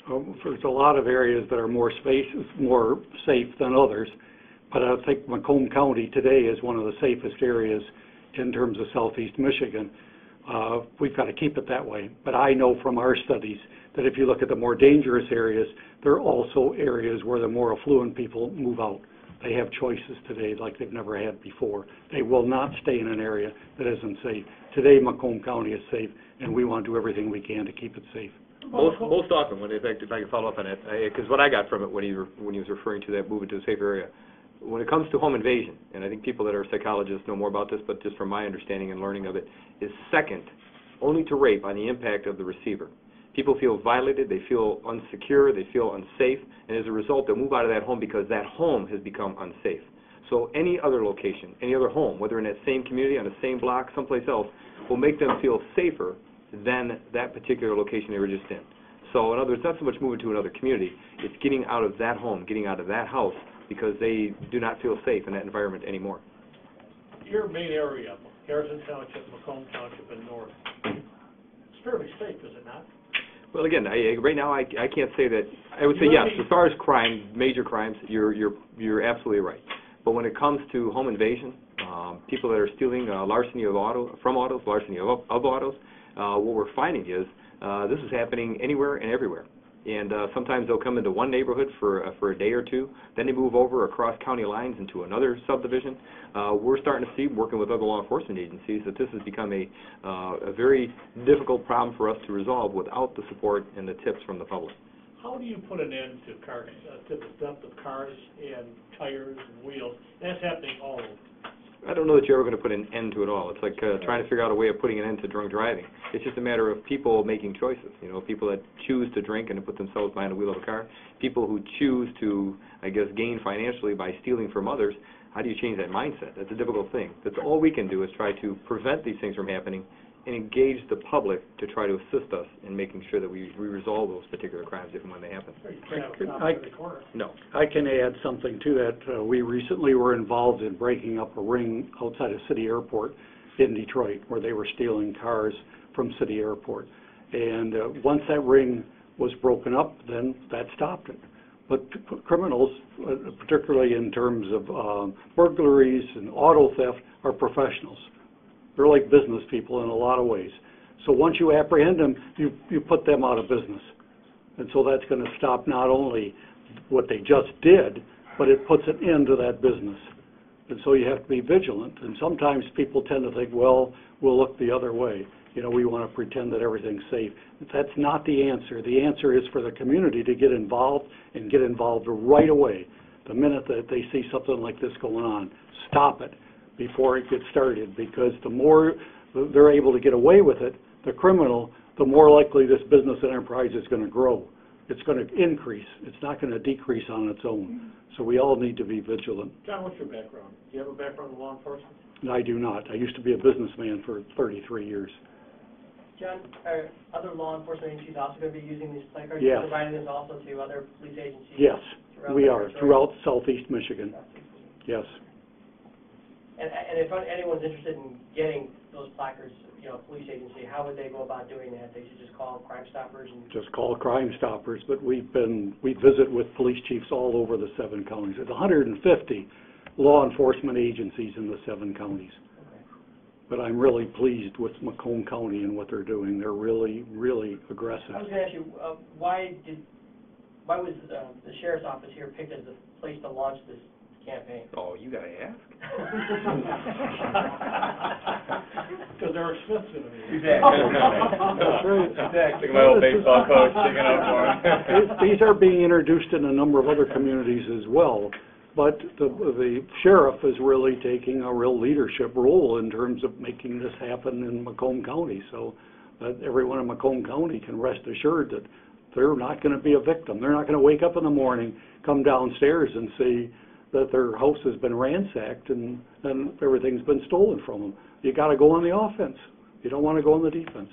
There's a lot of areas that are more safe than others, but I think Macomb County today is one of the safest areas in terms of southeast Michigan. We've got to keep it that way. But I know from our studies that if you look at the more dangerous areas, there are also areas where the more affluent people move out. They have choices today like they've never had before. They will not stay in an area that isn't safe. Today, Macomb County is safe, and we want to do everything we can to keep it safe. Most often, if I can follow up on it, because what I got from it when he was referring to that moving to a safer area, when it comes to home invasion, and I think people that are psychologists know more about this, but just from my understanding and learning of it, is second only to rape on the impact of the receiver. People feel violated, they feel unsecure, they feel unsafe, and as a result, they'll move out of that home because that home has become unsafe. So any other location, any other home, whether in that same community, on the same block, someplace else, will make them feel safer than that particular location they were just in. So in other words, not so much moving to another community, it's getting out of that home, getting out of that house, because they do not feel safe in that environment anymore. Your main area, Harrison Township, Macomb Township, and North, it's fairly safe, is it not? Well, again, right now I can't say that. I would say yes. As far as crime, major crimes, you're absolutely right. But when it comes to home invasion, people that are stealing larceny of autos, larceny of autos, what we're finding is this is happening anywhere and everywhere. And sometimes they'll come into one neighborhood for a day or two, then they move over across county lines into another subdivision. We're starting to see, working with other law enforcement agencies, that this has become a very difficult problem for us to resolve without the support and the tips from the public. How do you put an end to to the theft of cars and tires and wheels? That's happening all over. I don't know that you're ever going to put an end to it all. It's like trying to figure out a way of putting an end to drunk driving. It's just a matter of people making choices. You know, people that choose to drink and to put themselves behind the wheel of a car, people who choose to, I guess, gain financially by stealing from others. How do you change that mindset? That's a difficult thing. That's all we can do is try to prevent these things from happening and engage the public to try to assist us in making sure that we resolve those particular crimes if and when they happen. No. I can add something to that. We recently were involved in breaking up a ring outside of City Airport in Detroit where they were stealing cars from City Airport. And once that ring was broken up, then that stopped it. But criminals, particularly in terms of burglaries and auto theft, are professionals. They're like business people in a lot of ways. So once you apprehend them, you put them out of business. And so that's going to stop not only what they just did, but it puts an end to that business. And so you have to be vigilant. And sometimes people tend to think, well, we'll look the other way. You know, we want to pretend that everything's safe. That's not the answer. The answer is for the community to get involved and get involved right away. The minute that they see something like this going on, stop it before it gets started, because the more they're able to get away with it, the criminal, the more likely this business enterprise is going to grow. It's going to increase. It's not going to decrease on its own. So we all need to be vigilant. John, what's your background? Do you have a background in law enforcement? No, I do not. I used to be a businessman for 33 years. John, are other law enforcement agencies also going to be using these placards? Yes. Are you providing this also to other police agencies? Yes, we are, throughout southeast Michigan. Yes. And if anyone's interested in getting those placards, you know, police agency, how would they go about doing that? They should just call Crime Stoppers? And just call Crime Stoppers, but we visit with police chiefs all over the 7 counties. There's 150 law enforcement agencies in the 7 counties. okay. But I'm really pleased with Macomb County and what they're doing. They're really, really aggressive. I was going to ask you, why was the sheriff's office here picked as the place to launch this campaign? Oh, you got to ask. Because there are Smiths in it. Exactly. Exactly. My old baseball coach sticking up for him. These are being introduced in a number of other communities as well, but the sheriff is really taking a real leadership role in terms of making this happen in Macomb County, so that everyone in Macomb County can rest assured that they're not going to be a victim. They're not going to wake up in the morning, come downstairs and see that their house has been ransacked and everything's been stolen from them. You got to go on the offense. You don't want to go on the defense.